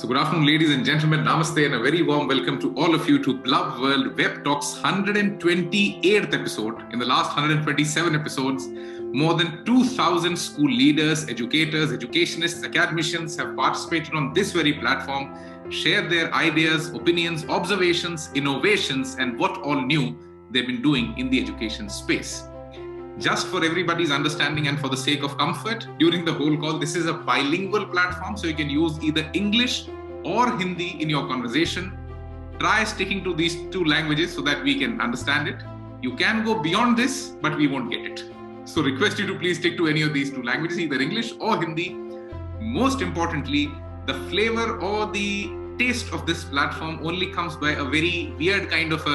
So good afternoon, ladies and gentlemen. Namaste and a very warm welcome to all of you to Blub World Web Talks 128th episode. In the last 127 episodes, more than 2,000 school leaders, educators, educationists, academicians have participated on this very platform, shared their ideas, opinions, observations, innovations, and what all new they've been doing in the education space. Just for everybody's understanding and for the sake of comfort, during the whole call, this is a bilingual platform, so you can use either English or Hindi in your conversation. Try sticking to these two languages so that we can understand it. You can go beyond this, but we won't get it. So request you to please stick to any of these two languages, either English or Hindi. Most importantly, the flavor or the taste of this platform only comes by a very weird kind of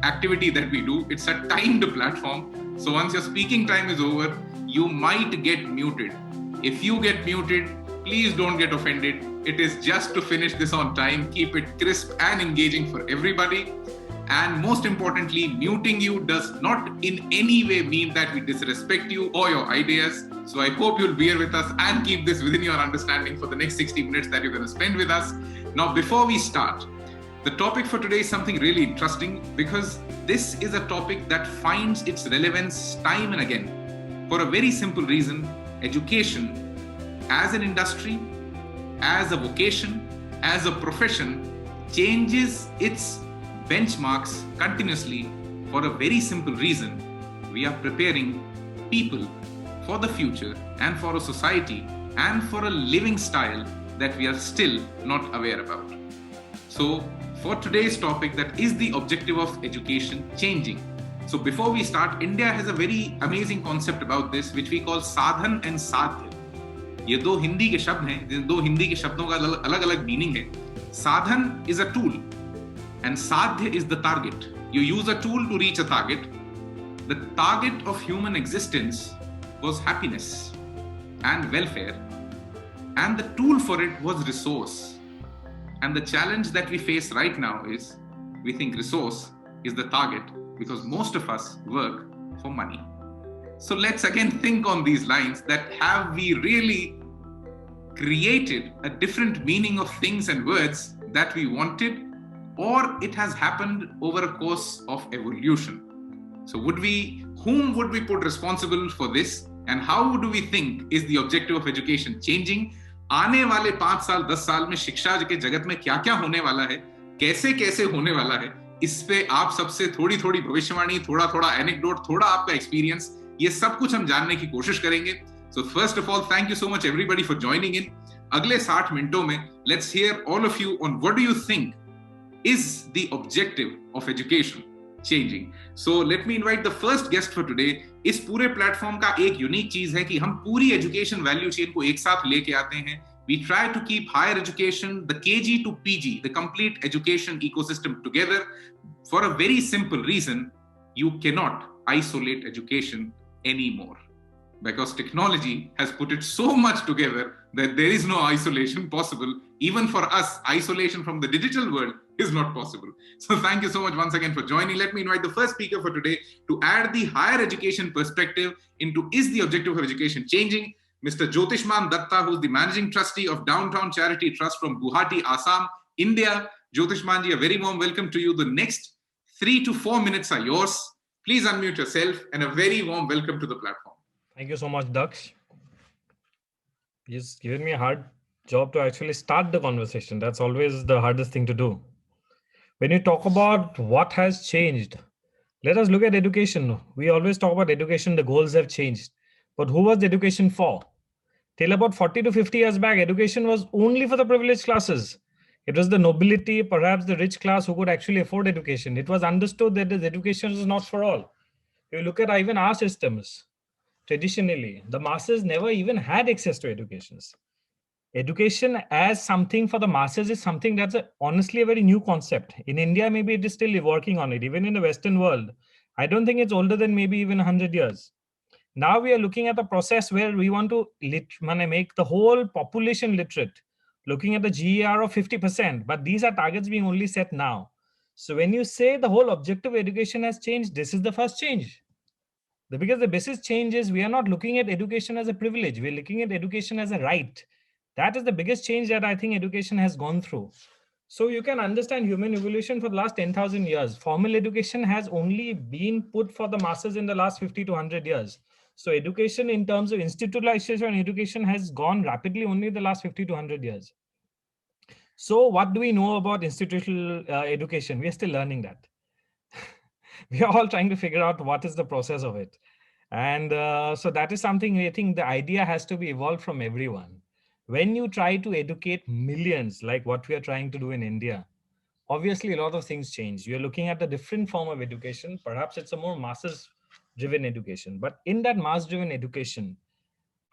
activity that we do. It's a timed platform. So once your speaking time is over, you might get muted. If you get muted, please don't get offended. It is just to finish this on time, keep it crisp and engaging for everybody. And most importantly, muting you does not in any way mean that we disrespect you or your ideas. So I hope you'll bear with us and keep this within your understanding for the next 60 minutes that you're going to spend with us. Now, before we start, the topic for today is something really interesting because this is a topic that finds its relevance time and again. For a very simple reason, education as an industry, as a vocation, as a profession, changes its benchmarks continuously for a very simple reason. We are preparing people for the future and for a society and for a living style that we are still not aware about. So for today's topic, that is the objective of education changing. So before we start, India has a very amazing concept about this, which we call sadhan and sadhya. ये दो हिंदी के शब्द हैं, दो हिंदी के शब्दों का अलग अलग मीनिंग है. Sadhan is a tool and sadhya is the target. You use a tool to reach a target. The target of human existence was happiness and welfare, and the tool for it was resource. And the challenge that we face right now is we think resource is the target because most of us work for money. So let's again think on these lines that have we really created a different meaning of things and words that we wanted, or it has happened over a course of evolution? So whom would we put responsible for this, and how do we think is the objective of education changing? आने वाले 5 साल 10 साल में शिक्षा के जगत में क्या क्या होने वाला है, कैसे कैसे होने वाला है, इस पे आप सबसे थोड़ी थोड़ी भविष्यवाणी, थोड़ा थोड़ा एनेक्डोट, थोड़ा आपका एक्सपीरियंस, ये सब कुछ हम जानने की कोशिश करेंगे. So first of all, thank you so much everybody for joining in. अगले 60 मिनटों में let's hear all of you on what do you think is the objective of education changing. So let me invite the first guest for today. इस पूरे platform का एक unique चीज है कि हम पूरी एजुकेशन वैल्यू चेन को एक साथ लेके आते हैं. We try to keep higher education, the KG to PG, the complete education ecosystem together for a very simple reason. You cannot isolate education anymore because technology has put it so much together that there is no isolation possible. Even for us, isolation from the digital world is not possible. So thank you so much once again for joining. Let me invite the first speaker for today to add the higher education perspective into is the objective of education changing? Mr. Jyotishman Datta, who's the managing trustee of Downtown Charity Trust from Guwahati, Assam, India. Jyotishman ji, a very warm welcome to you. The next 3 to 4 minutes are yours. Please unmute yourself and a very warm welcome to the platform. Thank you so much, Daksh. You've given me a hard job to actually start the conversation. That's always the hardest thing to do. When you talk about what has changed, let us look at education. We always talk about education, the goals have changed. But who was education for? Till about 40 to 50 years back, education was only for the privileged classes. It was the nobility, perhaps the rich class who could actually afford education. It was understood that this education is not for all. If you look at even our systems, traditionally, the masses never even had access to educations. Education as something for the masses is something that's honestly a very new concept. In India, maybe it is still working on it. Even in the Western world, I don't think it's older than maybe even 100 years. Now we are looking at a process where we want to make the whole population literate, looking at the GER of 50%, but these are targets being only set now. So when you say the whole objective of education has changed, this is the first change. Because the basis change is we are not looking at education as a privilege. We're looking at education as a right. That is the biggest change that I think education has gone through. So you can understand human evolution for the last 10,000 years. Formal education has only been put for the masses in the last 50 to 100 years. So education in terms of institutionalization education has gone rapidly only the last 50 to 100 years. So what do we know about institutional education? We are still learning that. We are all trying to figure out what is the process of it. And so that is something I think the idea has to be evolved from everyone. When you try to educate millions, like what we are trying to do in India, obviously a lot of things change. You're looking at a different form of education. Perhaps it's a more masses driven education. But in that mass driven education,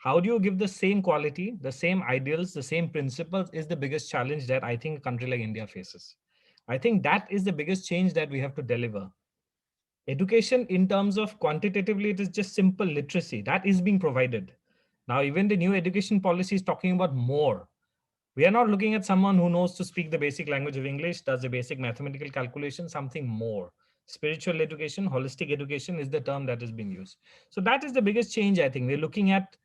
how do you give the same quality, the same ideals, the same principles is the biggest challenge that I think a country like India faces. I think that is the biggest change that we have to deliver. Education in terms of quantitatively, it is just simple literacy that is being provided. Now, even the new education policy is talking about more. We are not looking at someone who knows to speak the basic language of English, does the basic mathematical calculation, something more. Spiritual education, holistic education is the term that is being used. So that is the biggest change, I think. We're looking at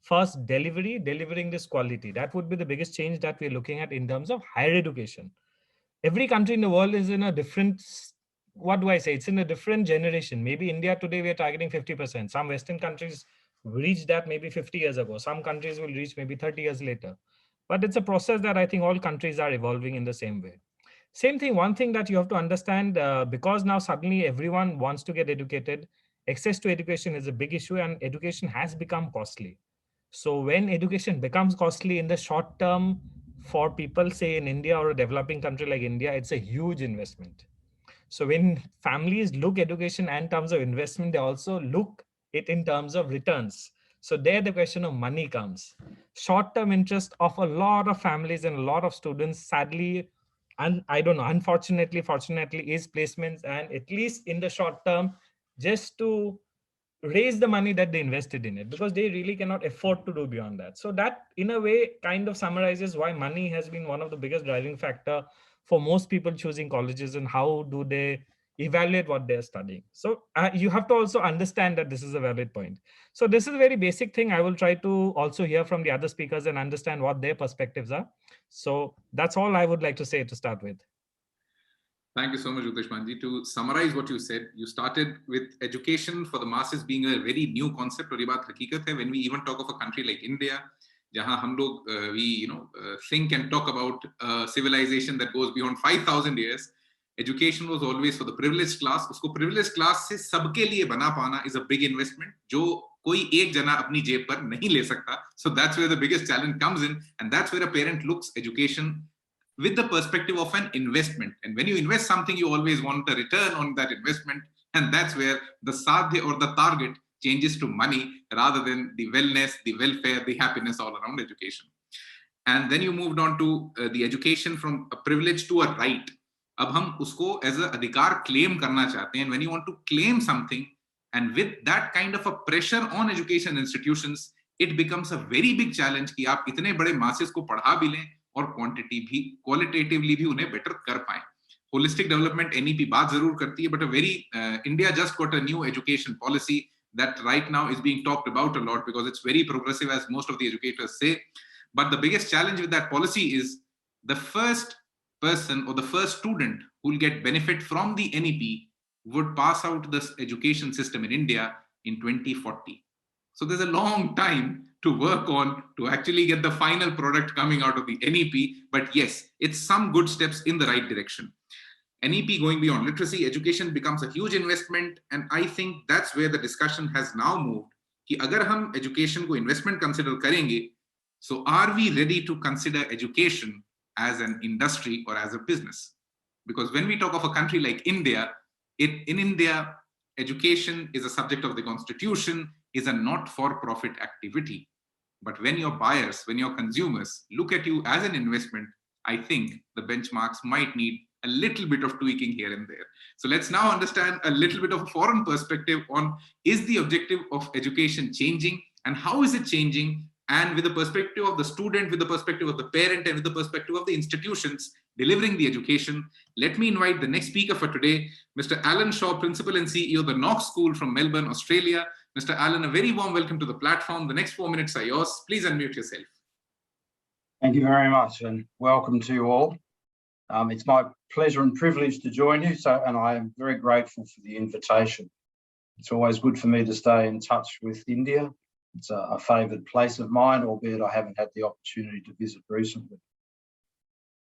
first delivering this quality. That would be the biggest change that we're looking at in terms of higher education. Every country in the world is in a different, what do I say? It's in a different generation. Maybe India today, we are targeting 50%. Some Western countries reached that maybe 50 years ago. Some countries will reach maybe 30 years later. But it's a process that I think all countries are evolving in the same way. Same thing, one thing that you have to understand, because now suddenly everyone wants to get educated, access to education is a big issue and education has become costly. So when education becomes costly in the short term for people, say in India or a developing country like India, it's a huge investment. So when families look education and terms of investment, they also look it in terms of returns. So there the question of money comes. Short-term interest of a lot of families and a lot of students, sadly, and I don't know, unfortunately, fortunately, is placements, and at least in the short term, just to raise the money that they invested in it, because they really cannot afford to do beyond that. So that in a way kind of summarizes why money has been one of the biggest driving factor for most people choosing colleges and how do they evaluate what they're studying. So you have to also understand that this is a valid point. So this is a very basic thing. I will try to also hear from the other speakers and understand what their perspectives are. So that's all I would like to say to start with. Thank you so much, Utheshmanji. To summarize what you said, you started with education for the masses being a very new concept. और ये बात हकीकत है. When we even talk of a country like India, जहाँ हम लोग we think and talk about civilization that goes beyond 5,000 years, education was always for the privileged class. उसको privileged class से सबके लिए बना पाना is a big investment जो कोई एक जना अपनी जेब पर नहीं ले सकता. So that's where the biggest challenge comes in, and that's where a parent looks education with the perspective of an investment. And when you invest something, you always want a return on that investment. And that's where the sadhya or the target changes to money rather than the wellness, the welfare, the happiness all around education. And then you moved on to the education from a privilege to a right. अब हम उसको as a अधिकार claim करना चाहते हैं. And when you want to claim something, and with that kind of a pressure on education institutions, it becomes a very big challenge कि आप इतने बड़े masses को पढ़ा भी लें और क्वांटिटी भी क्वालिटेटिवली भी उन्हें बेटर कर पाए. होलिस्टिक डेवलपमेंट एनईपी बात जरूर करती है, but a very India just got a new education policy that right now is being talked about a lot because it's very progressive, as most of the educators say. But the biggest challenge with that policy is the first person or the first student who will get benefit from the NEP would pass out this education system in India in 2040. So there's a long time to work on to actually get the final product coming out of the NEP. But yes, it's some good steps in the right direction. NEP going beyond literacy, education becomes a huge investment. And I think that's where the discussion has now moved. कि अगर हम education को investment consider करेंगे, so are we ready to consider education as an industry or as a business? Because when we talk of a country like India, in India, education is a subject of the constitution, is a not-for-profit activity. But when your buyers, when your consumers look at you as an investment, I think the benchmarks might need a little bit of tweaking here and there. So let's now understand a little bit of a foreign perspective on, is the objective of education changing and how is it changing? And with the perspective of the student, with the perspective of the parent, and with the perspective of the institutions delivering the education, let me invite the next speaker for today, Mr. Alan Shaw, Principal and CEO of the Knox School from Melbourne, Australia. Mr. Alan, a very warm welcome to the platform. The next 4 minutes are yours. Please unmute yourself. Thank you very much, and welcome to you all. It's my pleasure and privilege to join you, and I am very grateful for the invitation. It's always good for me to stay in touch with India. It's a favoured place of mine, albeit I haven't had the opportunity to visit recently.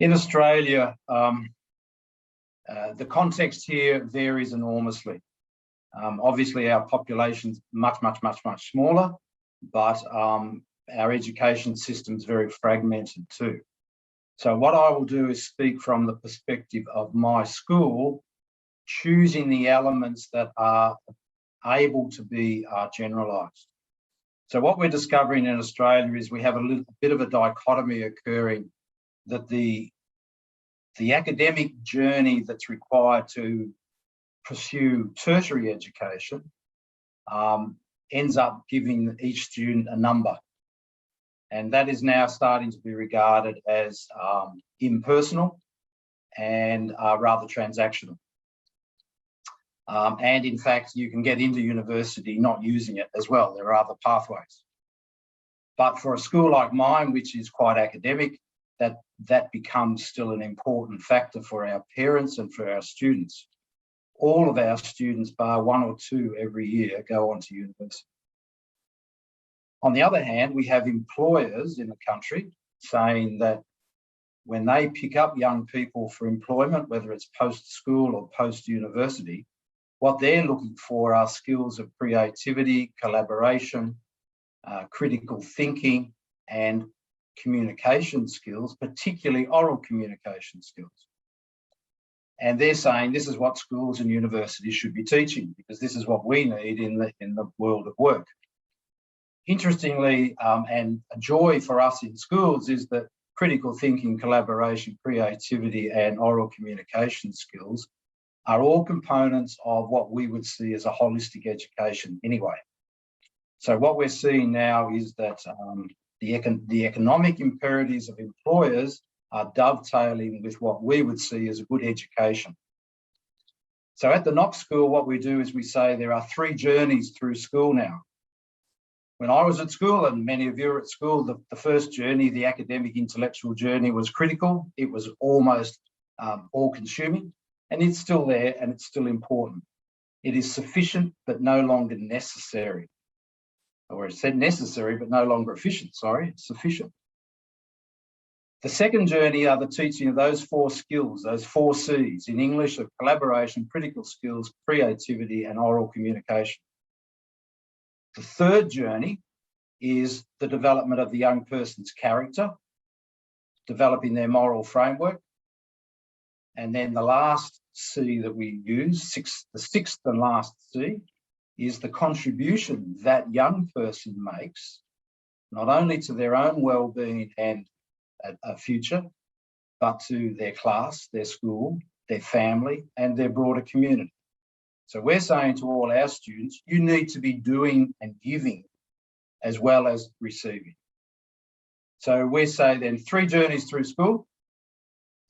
In Australia, the context here varies enormously. Obviously, our population's much smaller, but our education system's very fragmented too. So what I will do is speak from the perspective of my school, choosing the elements that are able to be generalised. So what we're discovering in Australia is we have a bit of a dichotomy occurring, that the academic journey that's required to pursue tertiary education ends up giving each student a number. And that is now starting to be regarded as impersonal and rather transactional. And in fact, you can get into university not using it as well. There are other pathways. But for a school like mine, which is quite academic, that becomes still an important factor for our parents and for our students. All of our students, bar one or two every year, go on to university. On the other hand, we have employers in the country saying that when they pick up young people for employment, whether it's post-school or post-university, what they're looking for are skills of creativity, collaboration, critical thinking, and communication skills, particularly oral communication skills. And they're saying this is what schools and universities should be teaching, because this is what we need in the world of work. Interestingly, and a joy for us in schools, is that critical thinking, collaboration, creativity, and oral communication skills are all components of what we would see as a holistic education anyway. So what we're seeing now is that the economic imperatives of employers are dovetailing with what we would see as a good education. So at the Knox School, what we do is we say there are 3 journeys through school now. When I was at school, and many of you are at school, the first journey, the academic intellectual journey, was critical. It was almost all-consuming, and it's still there, and it's still important. It is sufficient, but no longer necessary. Or it said necessary, but no longer efficient, sorry, it's sufficient. The second journey are the teaching of those 4 skills, those 4 C's in English, of collaboration, critical skills, creativity, and oral communication. The third journey is the development of the young person's character, developing their moral framework. And then the last C that we use, the sixth and last C, is the contribution that young person makes, not only to their own well-being and a future, but to their class, their school, their family, and their broader community. So we're saying to all our students, you need to be doing and giving as well as receiving. So we say then 3 journeys through school: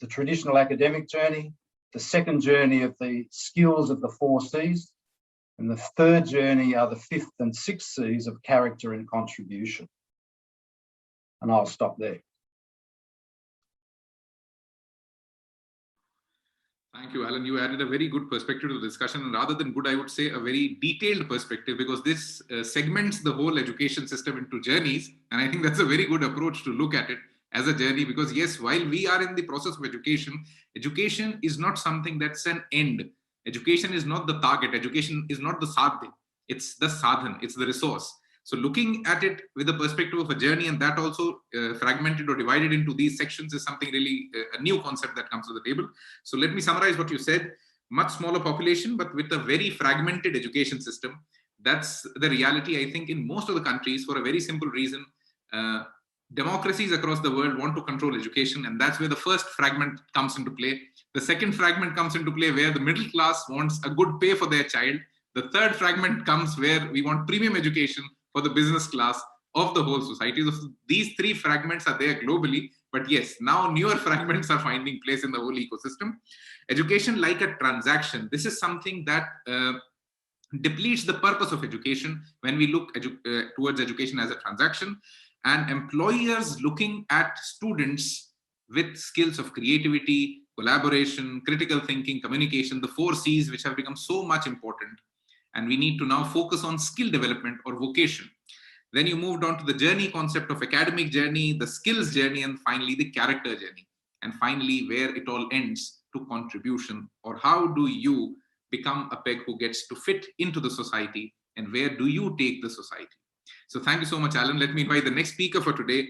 the traditional academic journey, the second journey of the skills of the 4 C's, and the third journey are the 5th and 6th C's of character and contribution. And I'll stop there. Thank you, Alan. You added a very good perspective to the discussion, and rather than good, I would say a very detailed perspective, because this segments the whole education system into journeys. And I think that's a very good approach to look at it as a journey, because yes, while we are in the process of education, education is not something that's an end. Education is not the target. Education is not the sadhya. It's the sadhan, it's the resource. So looking at it with the perspective of a journey, and that also fragmented or divided into these sections, is something really a new concept that comes to the table. So let me summarize what you said. Much smaller population, but with a very fragmented education system. That's the reality, I think, in most of the countries, for a very simple reason. Democracies across the world want to control education, and that's where the first fragment comes into play. The second fragment comes into play where the middle class wants a good pay for their child. The third fragment comes where we want premium education for the business class of the whole society. So these 3 fragments are there globally, but yes, now newer fragments are finding place in the whole ecosystem. Education like a transaction. This is something that depletes the purpose of education when we look towards education as a transaction. and employers looking at students with skills of creativity, collaboration, critical thinking, communication, the 4 C's, which have become so much important. And we need to now focus on skill development or vocation. Then you moved on to the journey concept of academic journey, the skills journey, and finally the character journey. And finally, where it all ends, to contribution, or how do you become a peg who gets to fit into the society, and where do you take the society? So thank you so much, Alan. Let me invite the next speaker for today.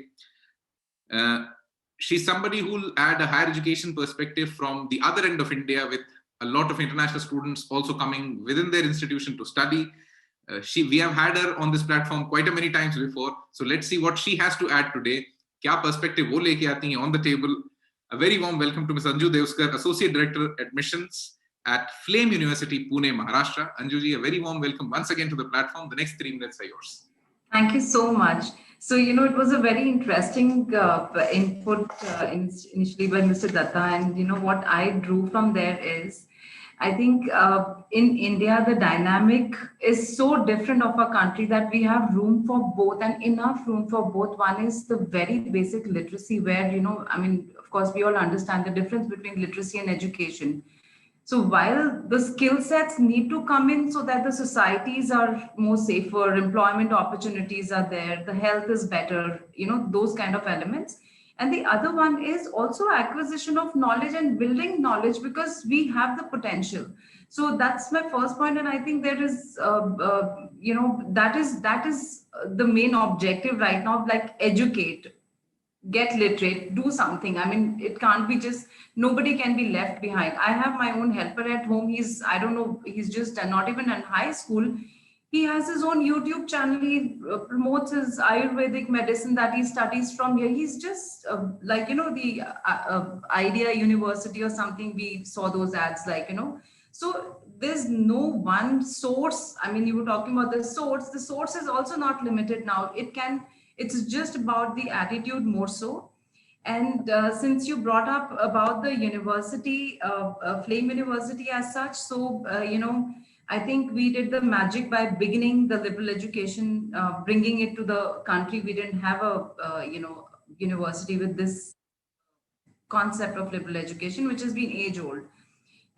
She's somebody who will add a higher education perspective from the other end of India, with a lot of international students also coming within their institution to study. We have had her on this platform quite a many times before. So let's see what she has to add today. Kya perspective wo leke aati hain on the table. A very warm welcome to Ms. Anju Devskar, Associate Director Admissions at Flame University, Pune, Maharashtra. Anju ji, a very warm welcome once again to the platform. The next 3 minutes are yours. Thank you so much. So, it was a very interesting input initially by Mr. Datta. And, what I drew from there is, I think in India, the dynamic is so different of our country that we have room for both, and enough room for both. One is the very basic literacy where, of course, we all understand the difference between literacy and education. So while the skill sets need to come in so that the societies are more safer, employment opportunities are there, the health is better, those kind of elements. And the other one is also acquisition of knowledge and building knowledge, because we have the potential. So that's my first point. And I think there is, that is the main objective right now, like educate, get literate, do something. It can't be just, nobody can be left behind. I have my own helper at home. He's just not even in high school. He has his own YouTube channel. He promotes his Ayurvedic medicine that he studies from here. He's just the Idea University or something. We saw those ads, So there's no one source. You were talking about the source. The source is also not limited now. It's just about the attitude more so. And since you brought up about the university, Flame University as such, so, I think we did the magic by beginning the liberal education, bringing it to the country. We didn't have a, university with this concept of liberal education, which has been age old.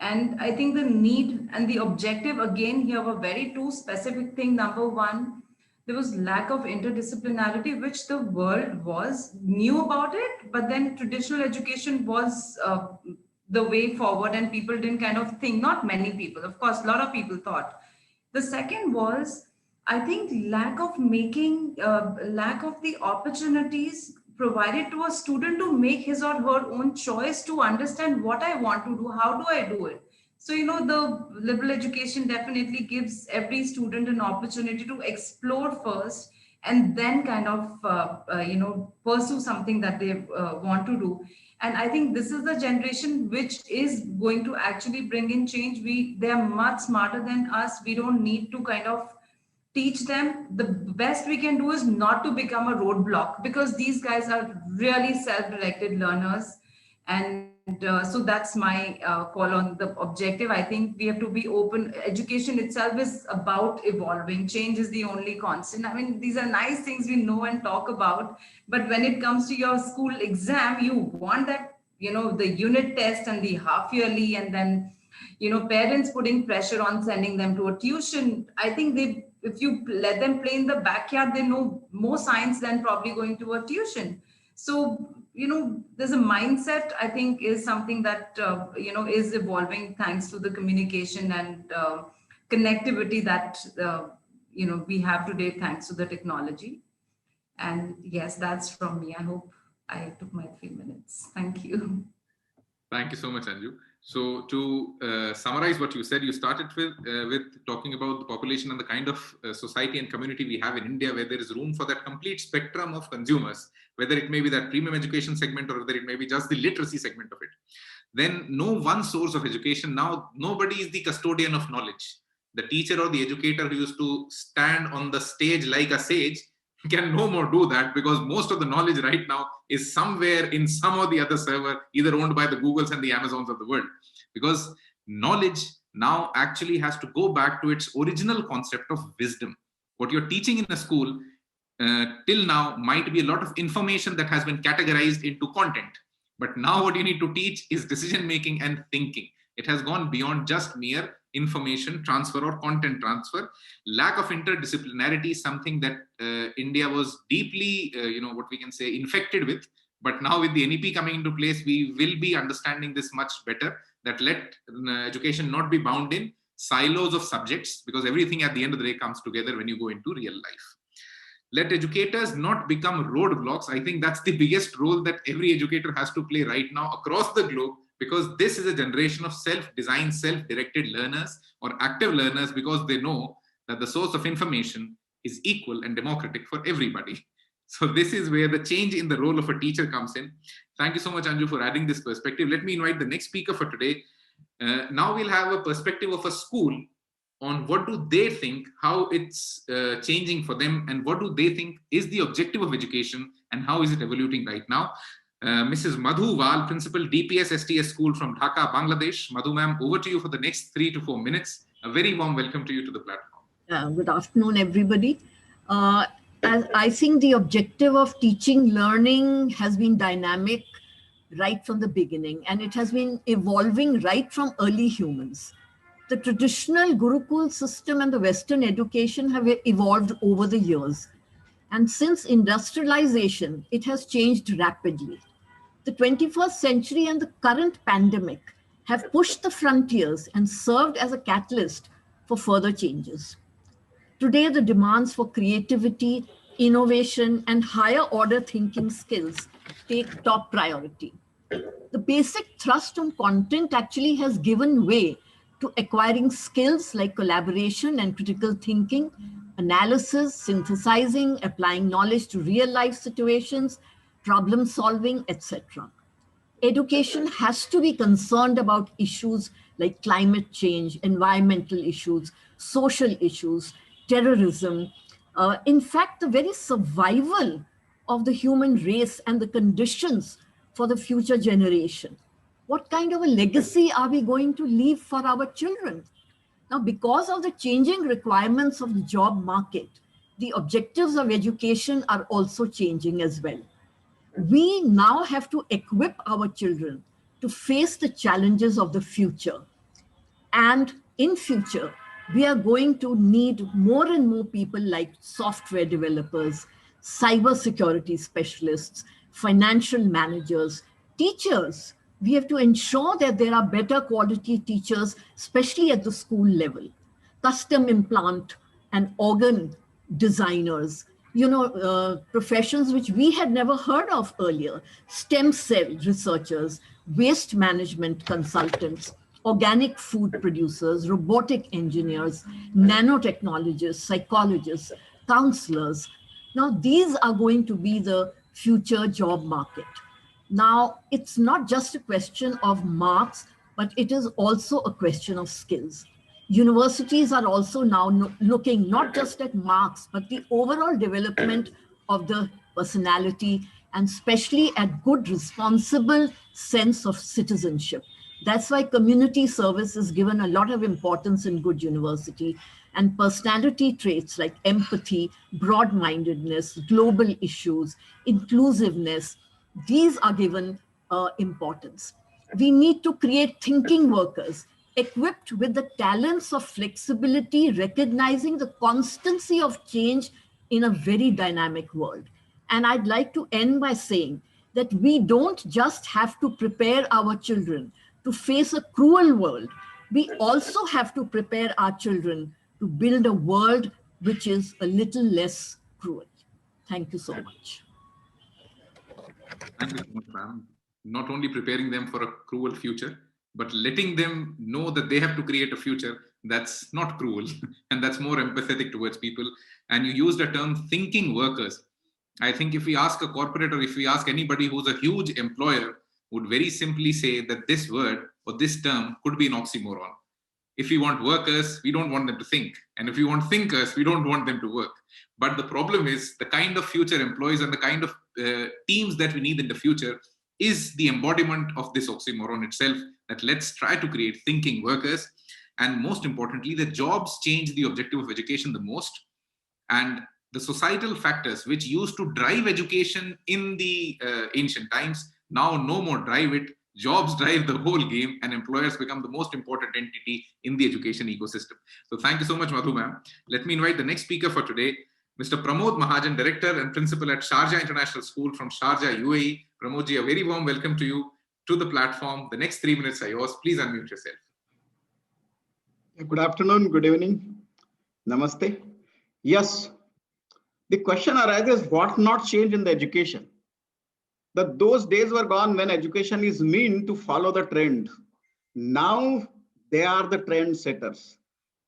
And I think the need and the objective, again, here were very two specific things. Number one, there was lack of interdisciplinarity, which the world knew about it, but then traditional education was the way forward, and people didn't kind of think, not many people, of course, a lot of people thought. The second was, I think, lack of the opportunities provided to a student to make his or her own choice, to understand what I want to do, how do I do it. So, the liberal education definitely gives every student an opportunity to explore first, and then kind of, pursue something that they want to do. And I think this is the generation which is going to actually bring in change. They are much smarter than us. We don't need to kind of teach them. The best we can do is not to become a roadblock, because these guys are really self-directed learners. And so that's my call on the objective. I think we have to be open. Education itself is about evolving. Change is the only constant. These are nice things we know and talk about, but when it comes to your school exam, you want that, the unit test and the half yearly, and then, parents putting pressure on sending them to a tuition. I think if you let them play in the backyard, they know more science than probably going to a tuition. So, there's a mindset, I think, is something that, is evolving thanks to the communication and connectivity that, we have today, thanks to the technology. And yes, that's from me. I hope I took my 3 minutes. Thank you. Thank you so much, Anju. So to summarize what you said, you started with talking about the population and the kind of society and community we have in India, where there is room for that complete spectrum of consumers, whether it may be that premium education segment or whether it may be just the literacy segment of it. Then no one source of education. Now nobody is the custodian of knowledge. The teacher or the educator who used to stand on the stage like a sage can no more do that, because most of the knowledge right now is somewhere in some or the other server, either owned by the Googles and the Amazons of the world. Because knowledge now actually has to go back to its original concept of wisdom. What you're teaching in a school till now might be a lot of information that has been categorized into content. But now what you need to teach is decision making and thinking. It has gone beyond just mere information transfer or content transfer. Lack of interdisciplinarity is something that India was deeply, what we can say, infected with. But now with the NEP coming into place, we will be understanding this much better, that let education not be bound in silos of subjects, because everything at the end of the day comes together when you go into real life. Let educators not become roadblocks. I think that's the biggest role that every educator has to play right now across the globe, because this is a generation of self-designed, self-directed learners or active learners, because they know that the source of information is equal and democratic for everybody. So this is where the change in the role of a teacher comes in. Thank you so much, Anju, for adding this perspective. Let me invite the next speaker for today. Now we'll have a perspective of a school on what do they think, how it's changing for them, and what do they think is the objective of education and how is it evolving right now. Mrs. Madhu Wal, Principal, DPS STS School from Dhaka, Bangladesh. Madhu ma'am, over to you for the next 3 to 4 minutes. A very warm welcome to you to the platform. Good afternoon, everybody. I think the objective of teaching learning has been dynamic right from the beginning, and it has been evolving right from early humans. The traditional Gurukul system and the Western education have evolved over the years. And since industrialization, it has changed rapidly. The 21st century and the current pandemic have pushed the frontiers and served as a catalyst for further changes. Today, the demands for creativity, innovation, and higher order thinking skills take top priority. The basic thrust on content actually has given way to acquiring skills like collaboration and critical thinking, analysis, synthesizing, applying knowledge to real life situations, problem solving, etc. Education has to be concerned about issues like climate change, environmental issues, social issues, terrorism. In fact, the very survival of the human race and the conditions for the future generation. What kind of a legacy are we going to leave for our children? Now, because of the changing requirements of the job market, the objectives of education are also changing as well. We now have to equip our children to face the challenges of the future. And in future, we are going to need more and more people like software developers, cybersecurity specialists, financial managers, teachers. We have to ensure that there are better quality teachers, especially at the school level, custom implant and organ designers, professions which we had never heard of earlier, stem cell researchers, waste management consultants, organic food producers, robotic engineers, nanotechnologists, psychologists, counselors. Now, these are going to be the future job market. Now, it's not just a question of marks, but it is also a question of skills. Universities are also now looking not just at marks, but the overall development of the personality, and especially at good, responsible sense of citizenship. That's why community service is given a lot of importance in good university, and personality traits like empathy, broad-mindedness, global issues, inclusiveness, these are given importance. We need to create thinking workers equipped with the talents of flexibility, recognizing the constancy of change in a very dynamic world. And I'd like to end by saying that we don't just have to prepare our children to face a cruel world. We also have to prepare our children to build a world which is a little less cruel. Thank you so much. Thank you so much, ma'am. Not only preparing them for a cruel future, but letting them know that they have to create a future that's not cruel and that's more empathetic towards people. And you used the term thinking workers. I think if we ask a corporate or if we ask anybody who's a huge employer, would very simply say that this word or this term could be an oxymoron. If we want workers, we don't want them to think. And if we want thinkers, we don't want them to work. But the problem is the kind of future employees and the kind of teams that we need in the future is the embodiment of this oxymoron itself, that let's try to create thinking workers. And most importantly, the jobs change the objective of education the most. And the societal factors which used to drive education in the ancient times now no more drive it. Jobs drive the whole game, and employers become the most important entity in the education ecosystem. So thank you so much, Madhu ma'am. Let me invite the next speaker for today, Mr. Pramod Mahajan, Director and Principal at Sharjah International School from Sharjah, UAE. Pramodji, a very warm welcome to you, to the platform. The next 3 minutes are yours. Please unmute yourself. Good afternoon, good evening. Namaste. Yes, the question arises, what not change in the education? Those days were gone when education is meant to follow the trend. Now they are the trend setters.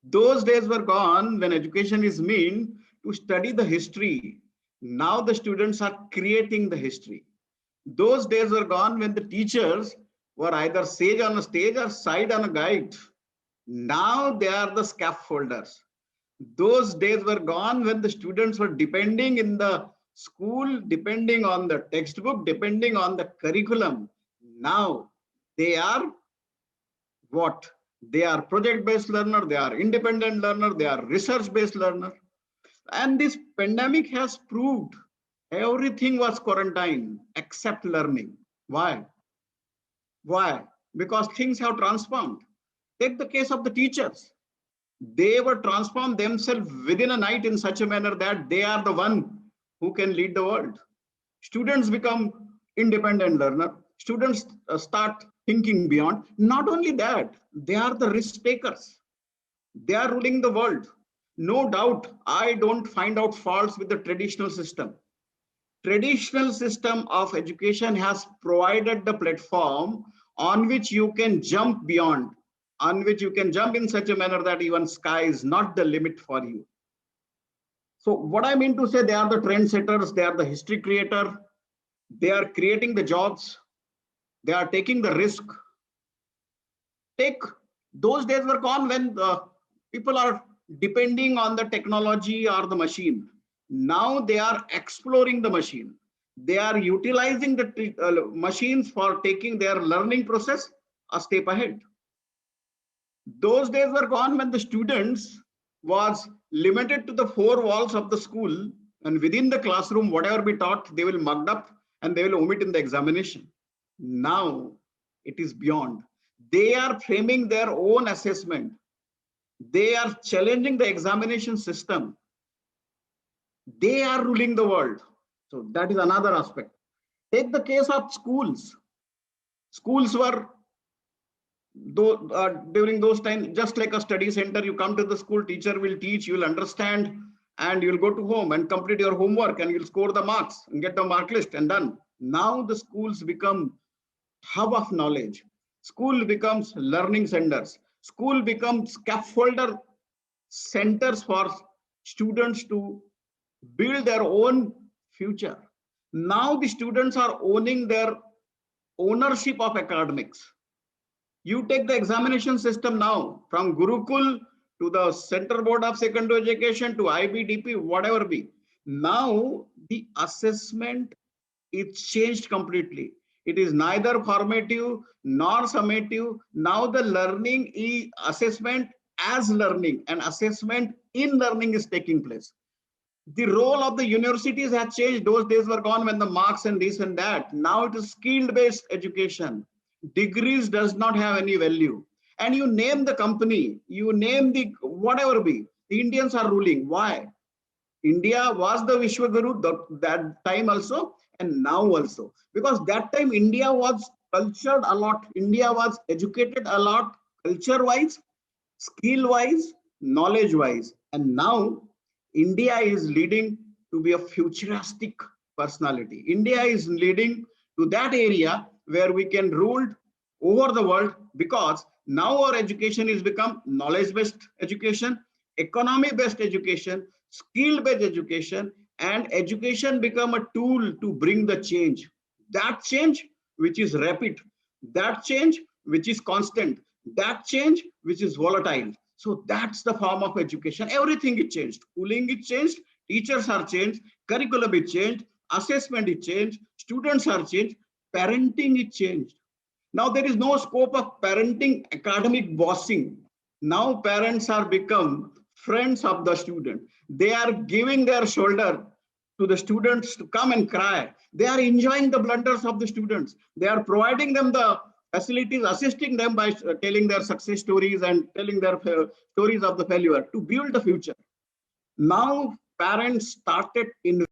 Those days were gone when education is meant to study the history. Now the students are creating the history. Those days were gone when the teachers were either sage on a stage or side on a guide. Now they are the scaffolders. Those days were gone when the students were depending in the school, depending on the textbook, depending on the curriculum. Now they are what? They are project-based learner, they are independent learner, they are research-based learner. And this pandemic has proved everything was quarantine except learning. Why? Why? Because things have transformed. Take the case of the teachers. They were transformed themselves within a night in such a manner that they are the one who can lead the world. Students become independent learner. Students start thinking beyond. Not only that, they are the risk takers. They are ruling the world. No doubt, I don't find out faults with the traditional system. Traditional system of education has provided the platform on which you can jump beyond, on which you can jump in such a manner that even sky is not the limit for you. So what I mean to say, they are the trendsetters, they are the history creator, they are creating the jobs, they are taking the risk. Those days were gone when people are depending on the technology or the machine. Now they are exploring the machine. They are utilizing the machines for taking their learning process a step ahead. Those days were gone when the students was limited to the four walls of the school, and within the classroom, whatever be taught, they will mugged up and they will omit in the examination. Now it is beyond. They are framing their own assessment. They are challenging the examination system. They are ruling the world. So that is another aspect. Take the case of schools. Schools were during those times just like a study center. You come to the school, teacher will teach, you will understand, and you'll go to home and complete your homework, and you'll score the marks and get the mark list and done. Now the schools become hub of knowledge. School becomes learning centers. School becomes scaffolder centers for students to build their own future. Now the students are owning their ownership of academics. You take the examination system now, from Gurukul to the Center Board of Secondary Education to IBDP, whatever be. Now the assessment is changed completely. It is neither formative nor summative. Now the learning is assessment as learning, and assessment in learning is taking place. The role of the universities has changed. Those days were gone when the marks and this and that. Now it is skill-based education. Degrees does not have any value. And you name the company, you name the whatever be, the Indians are ruling. Why? India was the Vishwaguru that time also, and now also. Because that time India was cultured a lot. India was educated a lot, culture-wise, skill-wise, knowledge-wise. And now India is leading to be a futuristic personality. India is leading to that area where we can rule over the world, because now our education is become knowledge-based education, economy-based education, skill-based education, and education become a tool to bring the change. That change which is rapid, that change which is constant, that change which is volatile. So that's the form of education. Everything is changed. Schooling is changed, teachers are changed, curriculum is changed, assessment is changed, students are changed, parenting is changed. Now there is no scope of parenting academic bossing. Now parents are become friends of the student. They are giving their shoulder to the students to come and cry. They are enjoying the blunders of the students. They are providing them the facilities, assisting them by telling their success stories and telling their stories of the failure to build the future. Now parents started in.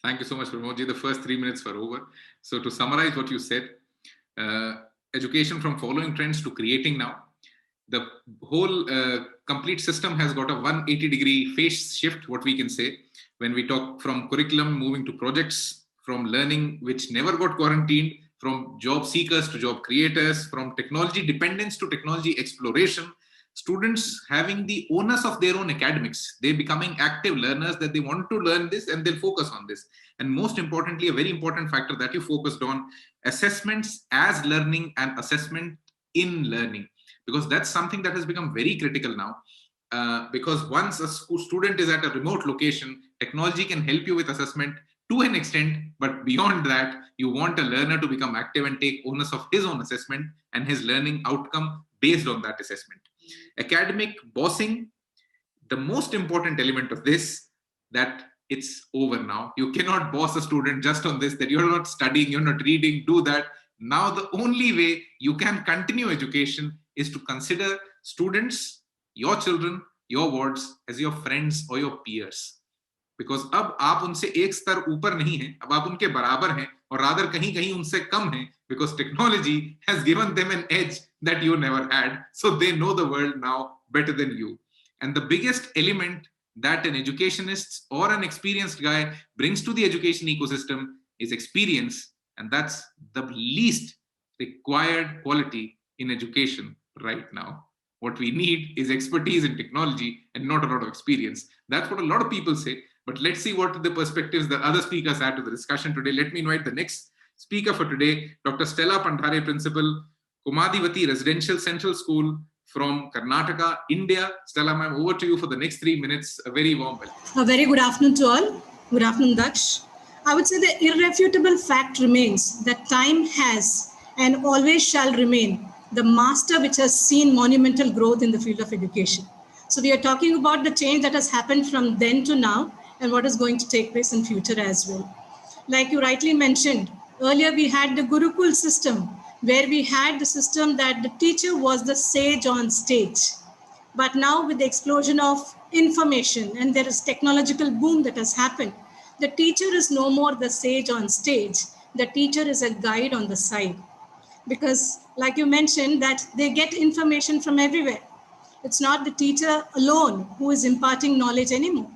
Thank you so much, Pramodji. The first 3 minutes were over. So to summarize what you said, education from following trends to creating now. The whole complete system has got a 180-degree phase shift, what we can say, when we talk from curriculum moving to projects, from learning which never got quarantined, from job seekers to job creators, from technology dependence to technology exploration, students having the onus of their own academics. They're becoming active learners, that they want to learn this and they'll focus on this. And most importantly, a very important factor that you focused on, assessments as learning and assessment in learning. Because that's something that has become very critical now. Because once a student is at a remote location, technology can help you with assessment to an extent, but beyond that, you want a learner to become active and take onus of his own assessment and his learning outcome based on that assessment. Academic bossing, the most important element of this, that it's over now. You cannot boss a student just on this, that you're not studying, you're not reading, do that. Now the only way you can continue education is to consider students, your children, your wards as your friends or your peers. Because अब आप उनसे एक स्तर ऊपर नहीं हैं, अब आप उनके बराबर हैं, और rather कहीं कहीं उनसे कम हैं, because technology has given them an edge that you never had. So they know the world now better than you. And the biggest element that an educationist or an experienced guy brings to the education ecosystem is experience. And that's the least required quality in education right now. What we need is expertise in technology and not a lot of experience. That's what a lot of people say. But let's see what the perspectives the other speakers add to the discussion today. Let me invite the next speaker for today, Dr. Stella Pandhare, Principal, Kumadivati Residential Central School from Karnataka, India. Stella, ma'am, over to you for the next 3 minutes. A very warm welcome. A very good afternoon to all. Good afternoon, Daksh. I would say the irrefutable fact remains that time has and always shall remain the master which has seen monumental growth in the field of education. So we are talking about the change that has happened from then to now and what is going to take place in future as well. Like you rightly mentioned, earlier we had the Gurukul system, where we had the system that the teacher was the sage on stage. But now with the explosion of information and there is technological boom that has happened, the teacher is no more the sage on stage. The teacher is a guide on the side. Because like you mentioned, that they get information from everywhere. It's not the teacher alone who is imparting knowledge anymore.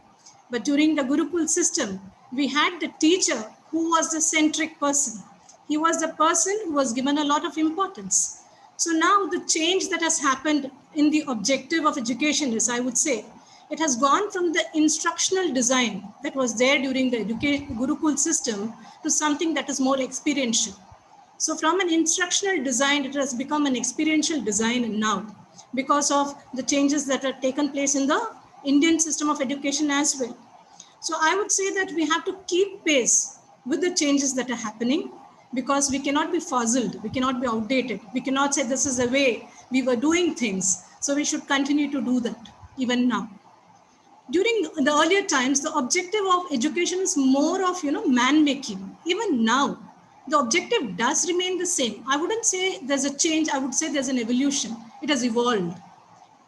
But during the Gurukul system, we had the teacher who was the centric person. He was the person who was given a lot of importance. So now the change that has happened in the objective of education is, I would say, it has gone from the instructional design that was there during the Gurukul system to something that is more experiential. So from an instructional design, it has become an experiential design now because of the changes that have taken place in the Indian system of education as well. So I would say that we have to keep pace with the changes that are happening because we cannot be fuzzled, we cannot be outdated. We cannot say this is the way we were doing things. So we should continue to do that even now. During the earlier times, the objective of education is more of, man-making. Even now, the objective does remain the same. I wouldn't say there's a change. I would say there's an evolution. It has evolved.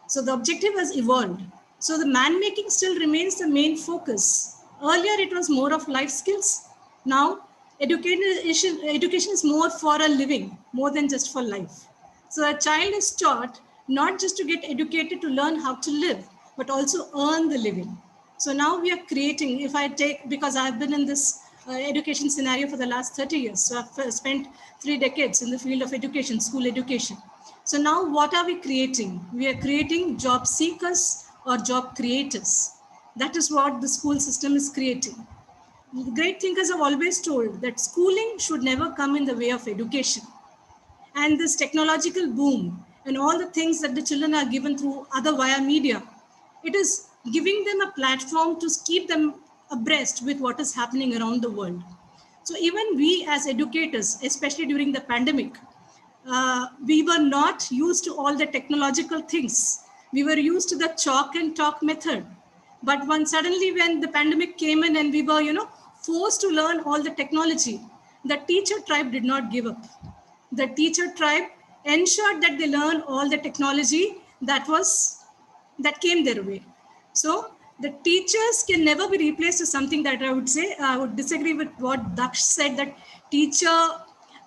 So the objective has evolved. So the man-making still remains the main focus. Earlier, it was more of life skills. Now, education is more for a living, more than just for life. So a child is taught not just to get educated to learn how to live, but also earn the living. So now we are creating, if I take, because I've been in this education scenario for the last 30 years. So I've spent 3 decades in the field of education, school education. So now what are we creating? We are creating job seekers or job creators. That is what the school system is creating. The great thinkers have always told that schooling should never come in the way of education. And this technological boom and all the things that the children are given through other via media, it is giving them a platform to keep them abreast with what is happening around the world. So even we as educators, especially during the pandemic, we were not used to all the technological things. We were used to the chalk and talk method. But suddenly when the pandemic came in and we were, forced to learn all the technology, the teacher tribe did not give up. The teacher tribe ensured that they learn all the technology that came their way. So the teachers can never be replaced is something that I would say. I would disagree with what Daksh said, that teacher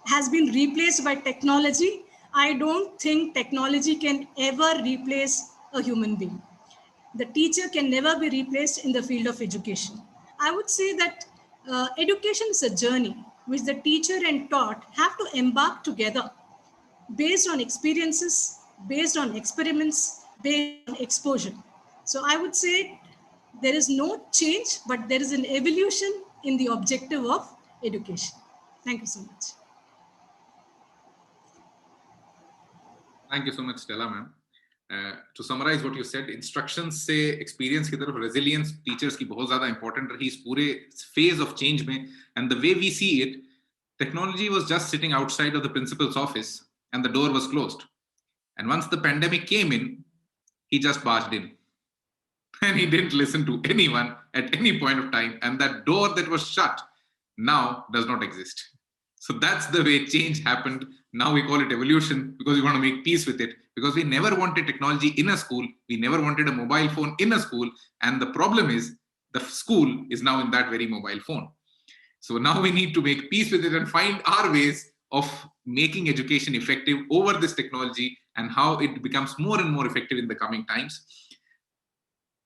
has been replaced by technology. I don't think technology can ever replace a human being. The teacher can never be replaced in the field of education. I would say that education is a journey which the teacher and taught have to embark together based on experiences, based on experiments, based on exposure. So I would say there is no change, but there is an evolution in the objective of education. Thank you so much. Thank you so much, Stella, ma'am. To summarize what you said, instructions से experience की तरफ resilience teachers की बहुत ज़्यादा important रही इस पूरे phase of change में, and the way we see it, technology was just sitting outside of the principal's office and the door was closed. And once the pandemic came in, he just barged in. And he didn't listen to anyone at any point of time. And that door that was shut now does not exist. So that's the way change happened. Now we call it evolution because we want to make peace with it. Because we never wanted technology in a school. We never wanted a mobile phone in a school. And the problem is the school is now in that very mobile phone. So now we need to make peace with it and find our ways of making education effective over this technology and how it becomes more and more effective in the coming times.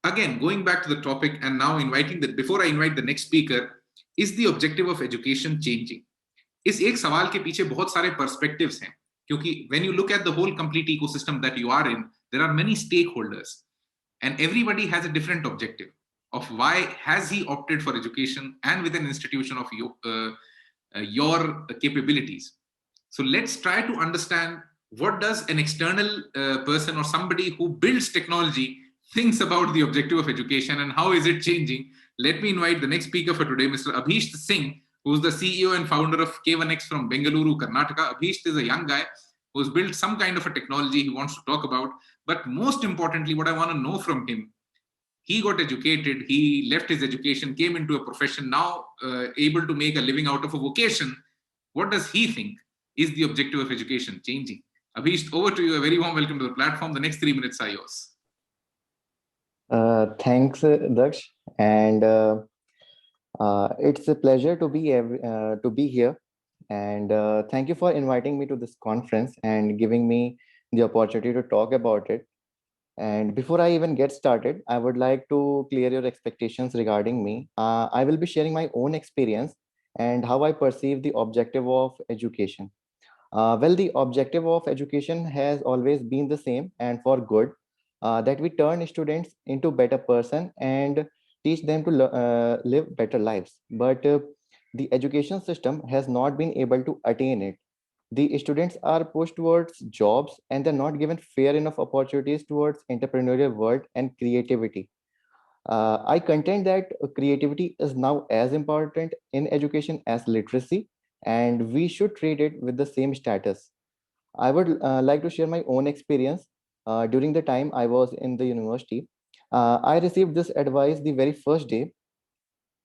Again, going back to the topic and now before I invite the next speaker, is the objective of education changing? इस एक सवाल के पीछे बहुत सारे perspectives हैं, क्योंकि when you look at the whole complete ecosystem that you are in, there are many stakeholders and everybody has a different objective of why has he opted for education and with an institution of your capabilities. So let's try to understand what does an external person or somebody who builds technology thinks about the objective of education and how is it changing. Let me invite the next speaker for today, Mr. Abhish Singh, who's the CEO and founder of K1X from Bengaluru, Karnataka. Abhish is a young guy who's built some kind of a technology he wants to talk about. But most importantly, what I want to know from him, he got educated, he left his education, came into a profession, now able to make a living out of a vocation. What does he think is the objective of education changing? Abhish, over to you. A very warm welcome to the platform. The next 3 minutes are yours. Thanks, Daksh. And it's a pleasure to be here. And thank you for inviting me to this conference and giving me the opportunity to talk about it. And before I even get started, I would like to clear your expectations regarding me. I will be sharing my own experience and how I perceive the objective of education. Well, the objective of education has always been the same and for good, that we turn students into better person and teach them to live better lives. But the education system has not been able to attain it. The students are pushed towards jobs and they're not given fair enough opportunities towards entrepreneurial world and creativity. I contend that creativity is now as important in education as literacy, and we should treat it with the same status. I would like to share my own experience. During the time I was in the university, I received this advice the very first day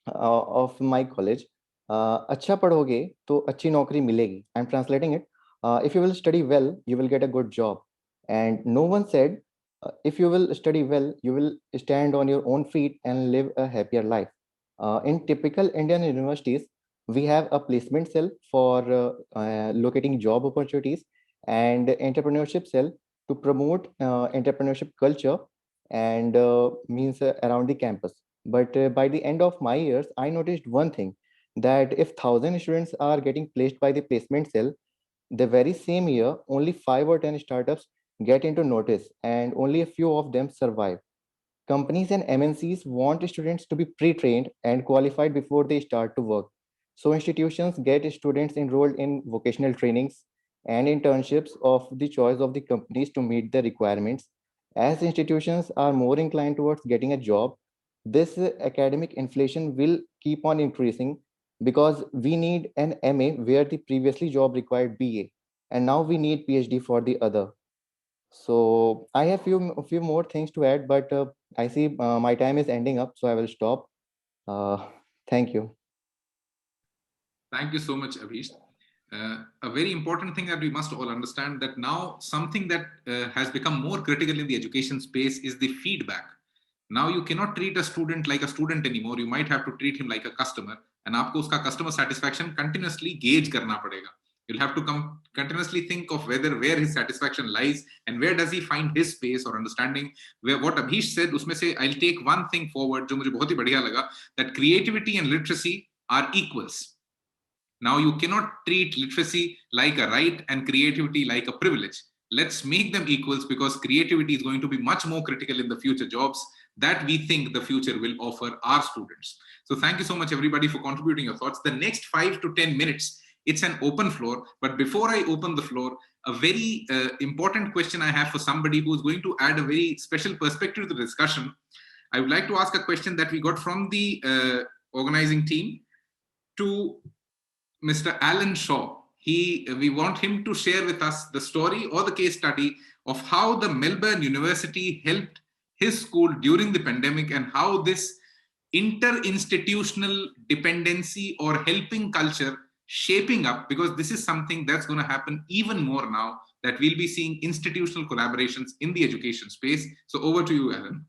of my college. अच्छा पढ़ोगे तो अच्छी नौकरी मिलेगी. I'm translating it. If you will study well, you will get a good job. And no one said, if you will study well, you will stand on your own feet and live a happier life. In typical Indian universities, we have a placement cell for locating job opportunities and entrepreneurship cell to promote entrepreneurship culture and means around the campus. But by the end of my years, I noticed one thing, that if 1,000 students are getting placed by the placement cell, the very same year, only 5 or 10 startups get into notice and only a few of them survive. Companies and MNCs want students to be pre-trained and qualified before they start to work. So institutions get students enrolled in vocational trainings and internships of the choice of the companies to meet the requirements. As institutions are more inclined towards getting a job, this academic inflation will keep on increasing because we need an MA where the previously job required BA, and now we need PhD for the other. So I have a few more things to add, but I see my time is ending up, so I will stop. Thank you. Thank you so much, Abhish. A very important thing that we must all understand, that now something that has become more critical in the education space is the feedback. Now you cannot treat a student like a student anymore. You might have to treat him like a customer, and aapko uska customer satisfaction continuously gauge karna padega. You'll have to continuously think of where his satisfaction lies and where does he find his space or understanding. Where what Abhish said, usme se I'll take one thing forward, jo mujhe bahut hi badhiya laga, that creativity and literacy are equals. Now you cannot treat literacy like a right and creativity like a privilege. Let's make them equals, because creativity is going to be much more critical in the future jobs that we think the future will offer our students. So thank you so much, everybody, for contributing your thoughts. The next 5 to 10 minutes, it's an open floor. But before I open the floor, a very important question I have for somebody who's going to add a very special perspective to the discussion. I would like to ask a question that we got from the organizing team to Mr. Alan Shaw. We want him to share with us the story or the case study of how the Melbourne University helped his school during the pandemic, and how this inter-institutional dependency or helping culture shaping up, because this is something that's going to happen even more now, that we'll be seeing institutional collaborations in the education space. So over to you, Alan.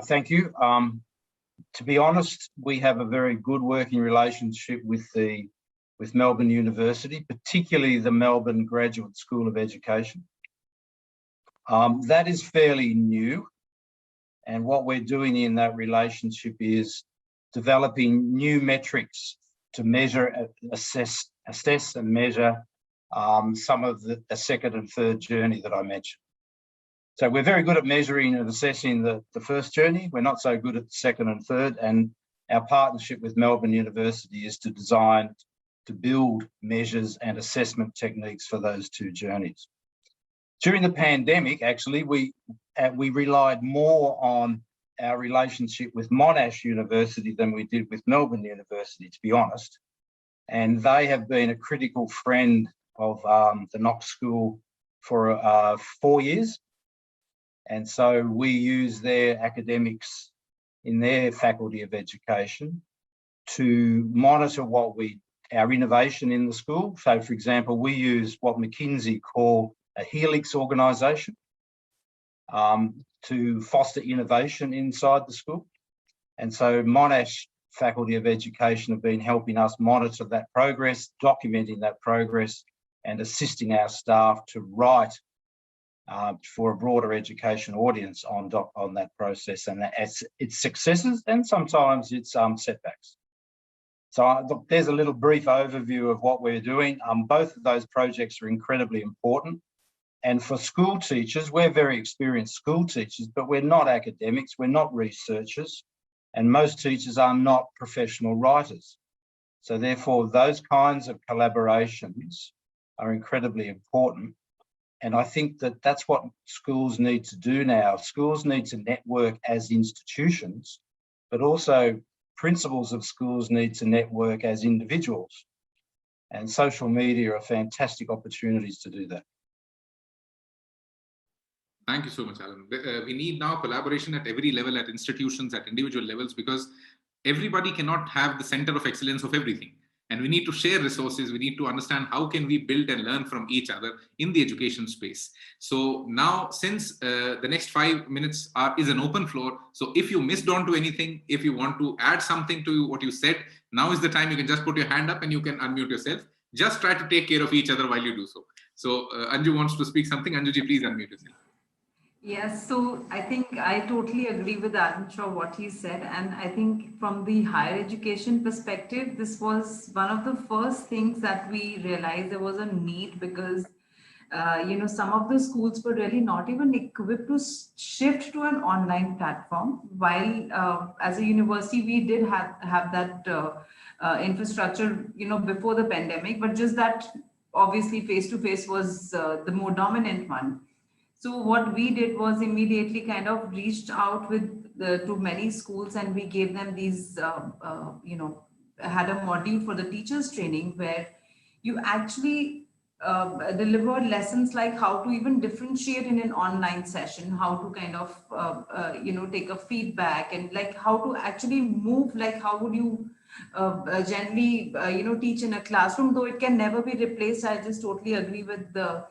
Thank you. To be honest, we have a very good working relationship with Melbourne University, particularly the Melbourne Graduate School of Education. That is fairly new, and what we're doing in that relationship is developing new metrics to measure, assess and measure some of the second and third journey that I mentioned. So we're very good at measuring and assessing the first journey. We're not so good at the second and third, and our partnership with Melbourne University is to build measures and assessment techniques for those two journeys. During the pandemic, actually, we relied more on our relationship with Monash University than we did with Melbourne University, to be honest. And they have been a critical friend of the Knox School for 4 years. And so we use their academics in their Faculty of Education to monitor our innovation in the school. So, for example, we use what McKinsey call a helix organisation to foster innovation inside the school. And so Monash Faculty of Education have been helping us monitor that progress, documenting that progress, and assisting our staff to write for a broader education audience on that process and its successes and sometimes its setbacks. So there's a little brief overview of what we're doing. Both of those projects are incredibly important. And for school teachers, we're very experienced school teachers, but we're not academics, we're not researchers, and most teachers are not professional writers. So therefore, those kinds of collaborations are incredibly important. And I think that that's what schools need to do now. Schools need to network as institutions, but also principals of schools need to network as individuals. And social media are fantastic opportunities to do that. Thank you so much, Alan. We need now collaboration at every level, at institutions, at individual levels, because everybody cannot have the center of excellence of everything. And we need to share resources. We need to understand how can we build and learn from each other in the education space. So now, since the next 5 minutes is an open floor, so if you missed on to anything, if you want to add something to what you said, now is the time. You can just put your hand up and you can unmute yourself. Just try to take care of each other while you do so. So Anju wants to speak something. Anjuji, please unmute yourself. Yes, so I think I totally agree with Alan Shaw what he said, and I think from the higher education perspective, this was one of the first things that we realized there was a need, because some of the schools were really not even equipped to shift to an online platform. While as a university, we did have that infrastructure, before the pandemic, but just that obviously face-to-face was the more dominant one. So what we did was immediately kind of reached out to many schools, and we gave them these, had a module for the teachers training where you actually delivered lessons like how to even differentiate in an online session, how to kind of take a feedback, and like how to actually move, like how would you generally teach in a classroom, though it can never be replaced. I just totally agree with the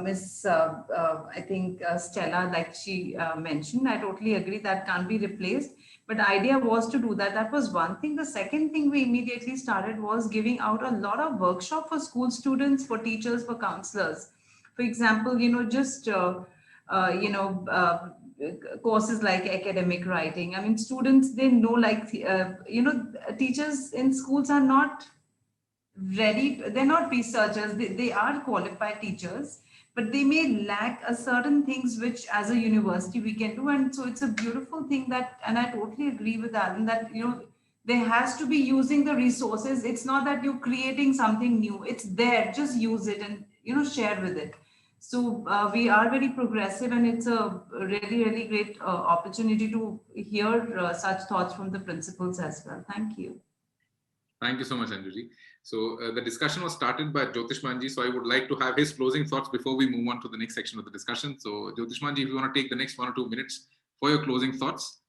Miss I think Stella, like she mentioned. I totally agree that can't be replaced. But the idea was to do that. That was one thing. The second thing we immediately started was giving out a lot of workshop for school students, for teachers, for counselors. For example, just courses like academic writing. I mean, students, they know, like teachers in schools are not ready. They're not researchers. They are qualified teachers, but they may lack a certain things which as a university we can do. And so it's a beautiful thing that, and I totally agree with Alan, that there has to be using the resources. It's not that you're creating something new, it's there, just use it and share with it. So we are very progressive, and it's a really, really great opportunity to hear such thoughts from the principals as well. Thank you. Thank you so much, Anjuji. So the discussion was started by Jyotishmanji. So I would like to have his closing thoughts before we move on to the next section of the discussion. So Jyotishmanji, if you want to take the next 1 or 2 minutes for your closing thoughts.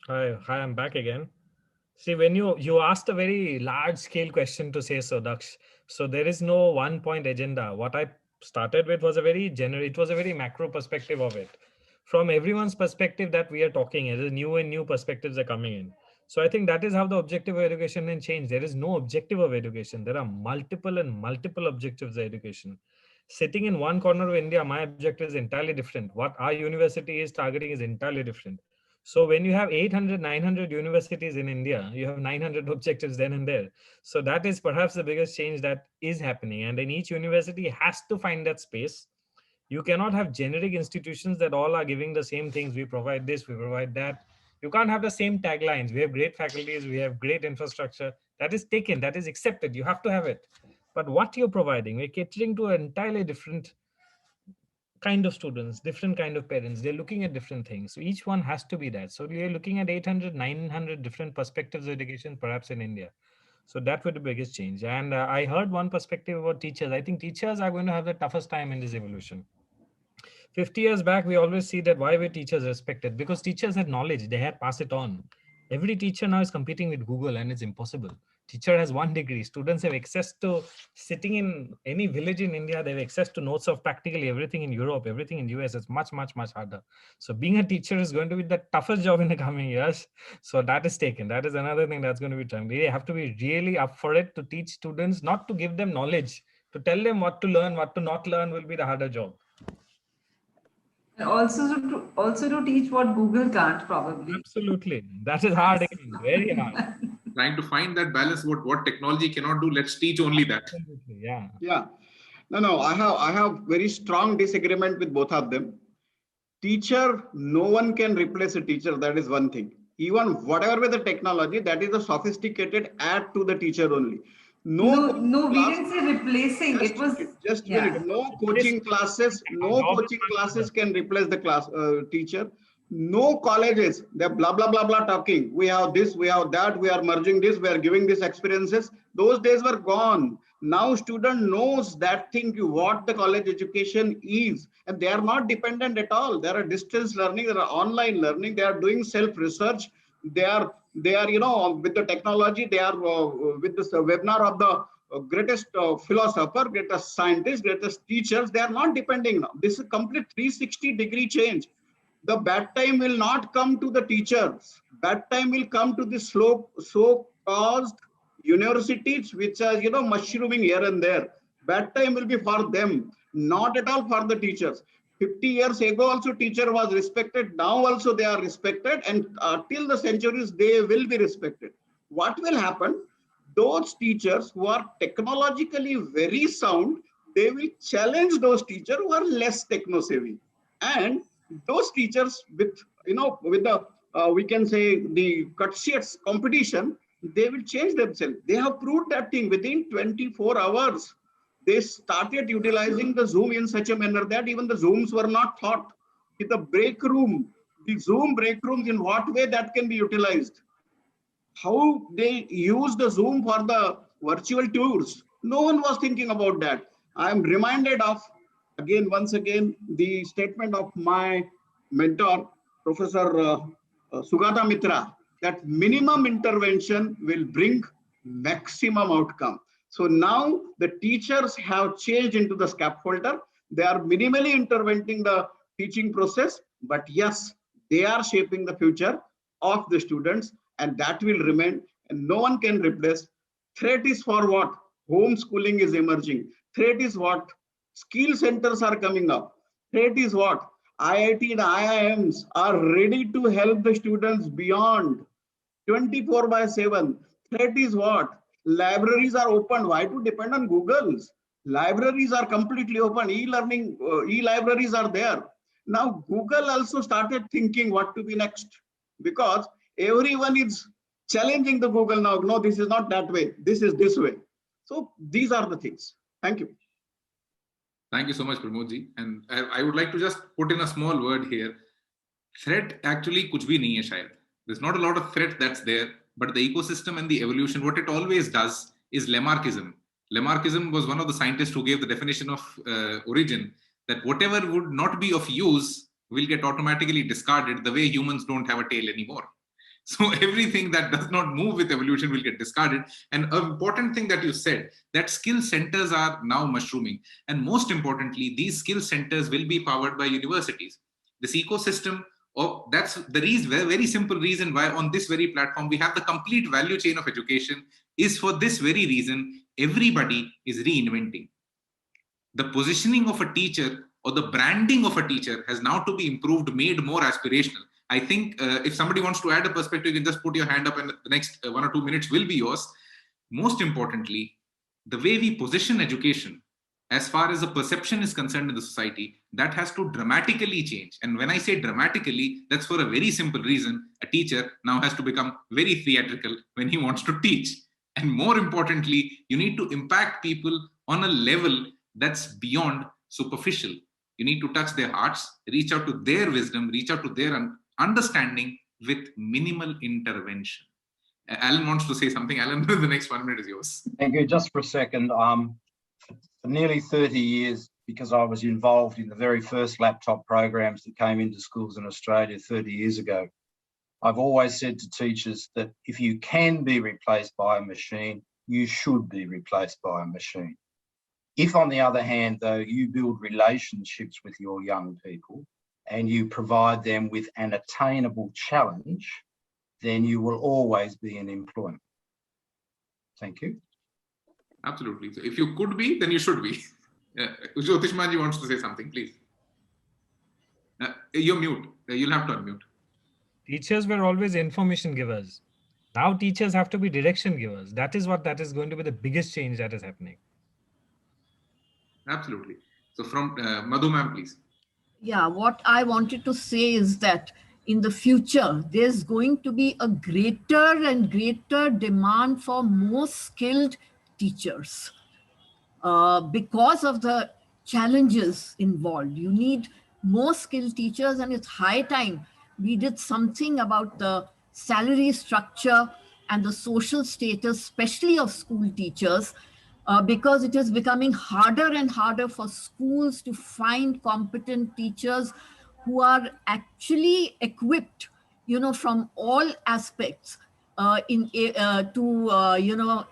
Hi, I'm back again. See, when you asked a very large scale question to say so, Daksh. So there is no 1 point agenda. What I started with was a very general, it was a very macro perspective of it. From everyone's perspective that we are talking, as new perspectives are coming in. So I think that is how the objective of education can change. There is no objective of education. There are multiple objectives of education. Sitting in one corner of India, my objective is entirely different. What our university is targeting is entirely different. So when you have 800, 900 universities in India, you have 900 objectives then and there. So that is perhaps the biggest change that is happening. And then each university has to find that space. You cannot have generic institutions that all are giving the same things. We provide this, we provide that. You can't have the same taglines. We have great faculties, we have great infrastructure. That is taken, that is accepted. You have to have it. But what you're providing, we're catering to an entirely different kind of students, different kind of parents. They're looking at different things. So each one has to be that. So we're looking at 800, 900 different perspectives of education, perhaps in India. So that would be the biggest change. And I heard one perspective about teachers. I think teachers are going to have the toughest time in this evolution. 50 years back, we always see that why were teachers respected? Because teachers had knowledge, they had passed it on. Every teacher now is competing with Google, and it's impossible. Teacher has 1 degree. Students have access to, sitting in any village in India, they have access to notes of practically everything in Europe, everything in US. It's much, much, much harder. So being a teacher is going to be the toughest job in the coming years. So that is taken. That is another thing that's going to be done. They have to be really up for it to teach students, not to give them knowledge, to tell them what to learn, what to not learn will be the harder job. And also to teach what Google can't, probably. Absolutely. That is hard again, very hard. Trying to find that balance, what technology cannot do, let's teach only that. Absolutely, yeah. Yeah. No, I have very strong disagreement with both of them. Teacher, no one can replace a teacher. That is one thing. Even whatever with the technology, that is a sophisticated add to the teacher only. No, we didn't say replacing. It was just no coaching classes. No coaching classes can replace the class teacher. No colleges. They're blah blah blah blah talking. We have this, we have that. We are merging this. We are giving these experiences. Those days were gone. Now student knows that thing, what the college education is, and they are not dependent at all. They are distance learning. They are online learning. They are doing self research. They are with the technology, they are with this webinar of the greatest philosopher, greatest scientist, greatest teachers. They are not depending now. This is a complete 360-degree change. The bad time will not come to the teachers. Bad time will come to the so-called universities, which are mushrooming here and there. Bad time will be for them, not at all for the teachers. 50 years ago also teacher was respected. Now also they are respected, and till the centuries they will be respected. What will happen? Those teachers who are technologically very sound, they will challenge those teachers who are less techno savvy. And those teachers with the we can say the courteous competition, they will change themselves. They have proved that thing within 24 hours. They started utilizing the Zoom in such a manner that even the Zooms were not thought. In the break room, the Zoom break rooms, in what way that can be utilized? how they use the Zoom for the virtual tours. No one was thinking about that. I am reminded of, once again, the statement of my mentor, Professor Sugata Mitra, that minimum intervention will bring maximum outcome. So now the teachers have changed into the scaffolder. They are minimally interventing the teaching process, but yes, they are shaping the future of the students, and that will remain, and no one can replace. Threat is for what? Homeschooling is emerging. Threat is what? Skill centers are coming up. Threat is what? IIT and IIMs are ready to help the students beyond 24/7. Threat is what? Libraries are open. Why to depend on Google's? Libraries are completely open. E-learning, e-libraries are there. Now, Google also started thinking what to be next, because everyone is challenging the Google now. No, this is not that way. This is this way. So these are the things. Thank you. Thank you so much, Pramodji. And I would like to just put in a small word here. Threat actually kuch bhi nahi hai shayad. There's not a lot of threat that's there, but the ecosystem and the evolution, what it always does is Lamarckism. Lamarckism was one of the scientists who gave the definition of origin, that whatever would not be of use will get automatically discarded, the way humans don't have a tail anymore. So everything that does not move with evolution will get discarded. And an important thing that you said, that skill centers are now mushrooming. And most importantly, these skill centers will be powered by universities. This ecosystem, that's the reason, very simple reason why on this very platform we have the complete value chain of education, is for this very reason. Everybody is reinventing. The positioning of a teacher or the branding of a teacher has now to be improved, made more aspirational. I think if somebody wants to add a perspective, you can just put your hand up and the next 1 or 2 minutes will be yours. Most importantly, the way we position education, as far as the perception is concerned in the society, that has to dramatically change. And when I say dramatically, that's for a very simple reason. A teacher now has to become very theatrical when he wants to teach. And more importantly, you need to impact people on a level that's beyond superficial. You need to touch their hearts, reach out to their wisdom, reach out to their understanding with minimal intervention. Alan wants to say something. Alan, the next 1 minute is yours. Thank you. Just for a second, for nearly 30 years, because I was involved in the very first laptop programs that came into schools in Australia 30 years ago, I've always said to teachers that if you can be replaced by a machine, you should be replaced by a machine. If, on the other hand, though, you build relationships with your young people and you provide them with an attainable challenge, then you will always be in employment. Thank you. Absolutely. So if you could be, then you should be. Jyotishmanji wants to say something, please. You're mute. You'll have to unmute. Teachers were always information givers. Now teachers have to be direction givers. That is going to be the biggest change that is happening. Absolutely. So from Madhu ma'am, please. Yeah, what I wanted to say is that in the future, there's going to be a greater and greater demand for more skilled teachers because of the challenges involved. You need more skilled teachers, and it's high time we did something about the salary structure and the social status, especially of school teachers, because it is becoming harder and harder for schools to find competent teachers who are actually equipped, from all aspects to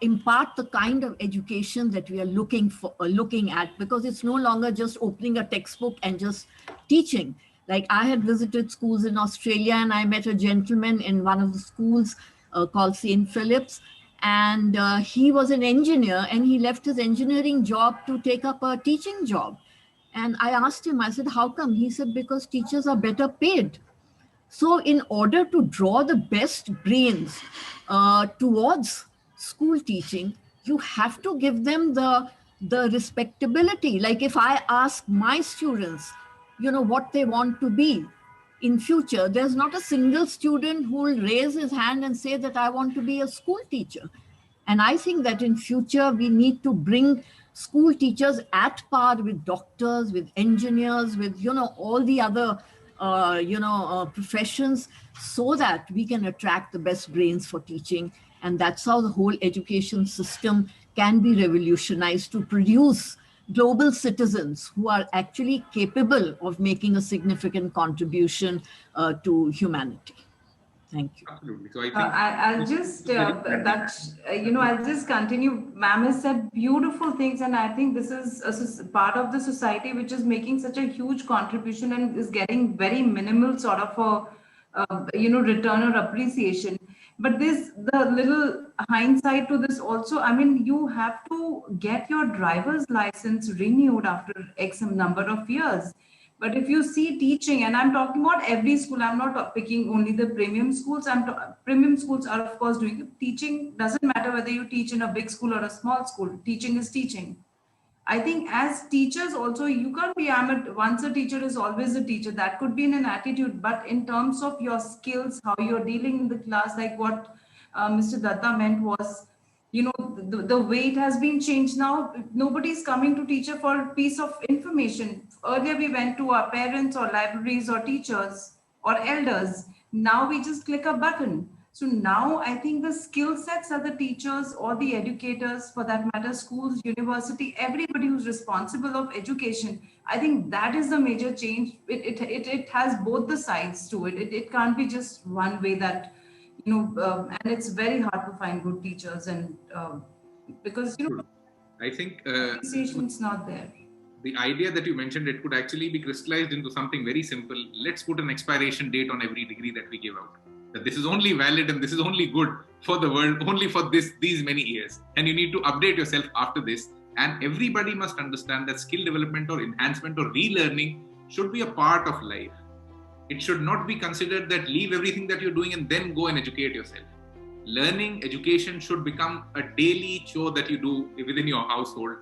impart the kind of education that we are looking at, because it's no longer just opening a textbook and just teaching. Like, I had visited schools in Australia, and I met a gentleman in one of the schools called St. Philip's, and he was an engineer, and he left his engineering job to take up a teaching job. And I asked him, I said, how come? He said, because teachers are better paid. So in order to draw the best brains towards school teaching, you have to give them the respectability. Like, if I ask my students, what they want to be in future, there's not a single student who will raise his hand and say that I want to be a school teacher. And I think that in future, we need to bring school teachers at par with doctors, with engineers, with, all the other professions so that we can attract the best brains for teaching. And that's how the whole education system can be revolutionized to produce global citizens who are actually capable of making a significant contribution to humanity. Thank you. Absolutely. So I think I'll just I'll just continue. Ma'am has said beautiful things, and I think this is a part of the society which is making such a huge contribution and is getting very minimal sort of a return or appreciation. But the little hindsight to this also. I mean, you have to get your driver's license renewed after X number of years. But if you see teaching, and I'm talking about every school, I'm not picking only the premium schools. Premium schools are, of course, doing it. Teaching doesn't matter whether you teach in a big school or a small school. Teaching is teaching. I think as teachers also, you can't be, once a teacher is always a teacher. That could be in an attitude. But in terms of your skills, how you're dealing in the class, like what Mr. Datta meant was, the way it has been changed now. Nobody's coming to teacher for a piece of information. Earlier, we went to our parents or libraries or teachers or elders. Now we just click a button. So now I think the skill sets of the teachers or the educators, for that matter, schools, university, everybody who's responsible of education, I think that is the major change. It has both the sides to it. It can't be just one way that, and it's very hard to find good teachers, and because I think appreciation's not there. The idea that you mentioned, it could actually be crystallized into something very simple. Let's put an expiration date on every degree that we give out. That this is only valid and this is only good for the world, only for these many years. And you need to update yourself after this. And everybody must understand that skill development or enhancement or relearning should be a part of life. It should not be considered that leave everything that you're doing and then go and educate yourself. Learning, education should become a daily chore that you do within your household.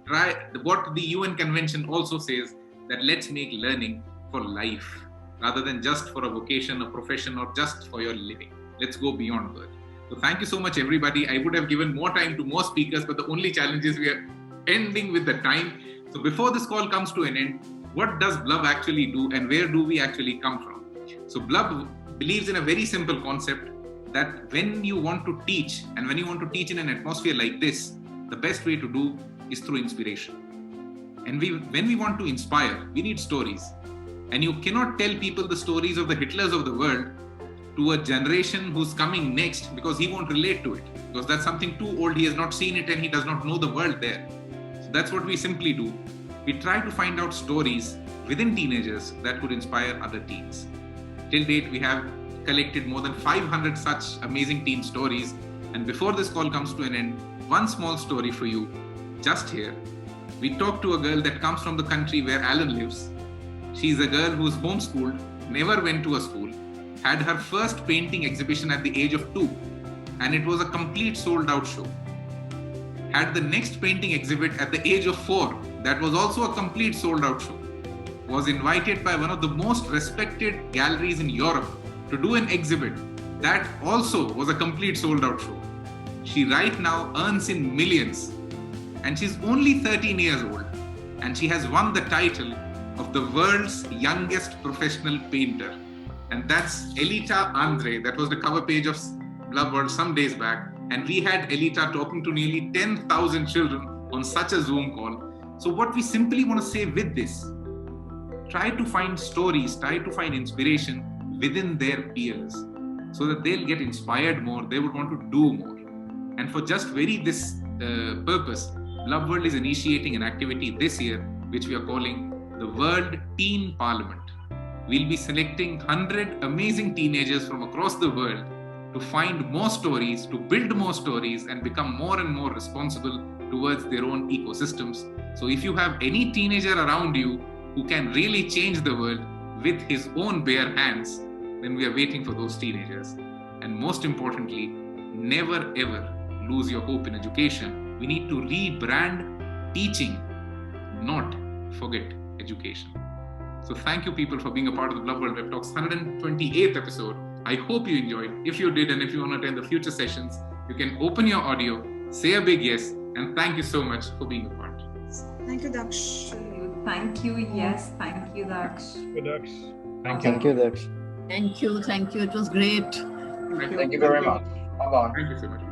Try what the UN Convention also says, that let's make learning for life rather than just for a vocation, a profession, or just for your living. Let's go beyond that. So thank you so much, everybody. I would have given more time to more speakers, but the only challenge is we are ending with the time. So before this call comes to an end, what does BLUV actually do and where do we actually come from? So BLUV believes in a very simple concept that when you want to teach and when you want to teach in an atmosphere like this, the best way to do is through inspiration. And when we want to inspire, we need stories. And you cannot tell people the stories of the Hitlers of the world to a generation who's coming next, because he won't relate to it, because that's something too old. He has not seen it and he does not know the world there. So that's what we simply do. We try to find out stories within teenagers that could inspire other teens. Till date, we have collected more than 500 such amazing teen stories. And before this call comes to an end, one small story for you, just here. We talked to a girl that comes from the country where Alan lives. She's a girl who's homeschooled, never went to a school, had her first painting exhibition at the age of 2, and it was a complete sold out show. Had the next painting exhibit at the age of 4, that was also a complete sold out show. Was invited by one of the most respected galleries in Europe to do an exhibit that also was a complete sold out show. She right now earns in millions, and she's only 13 years old, and she has won the title of the world's youngest professional painter. And that's Elita Andre. That was the cover page of BLUV World some days back. And we had Elita talking to nearly 10,000 children on such a Zoom call. So what we simply want to say with this, try to find stories, try to find inspiration within their peers so that they'll get inspired more, they would want to do more. And for just this purpose, BLUV World is initiating an activity this year, which we are calling the World Teen Parliament. We'll be selecting 100 amazing teenagers from across the world to find more stories, to build more stories, and become more and more responsible towards their own ecosystems. So if you have any teenager around you who can really change the world with his own bare hands, then we are waiting for those teenagers. And most importantly, never ever lose your hope in education. We need to rebrand teaching, not forget education. So thank you people for being a part of the BLUV World Web Talks 128th episode. I hope you enjoyed. If you did, and if you want to attend the future sessions, you can open your audio, say a big yes, and thank you so much for being a part. Thank you, Daksh. Thank you. Yes, thank you, Daksh. Good, Daksh. Thank you. Thank you, Daksh. Thank you. Thank you. It was great. Thank you very much. Bye-bye. Thank you so much.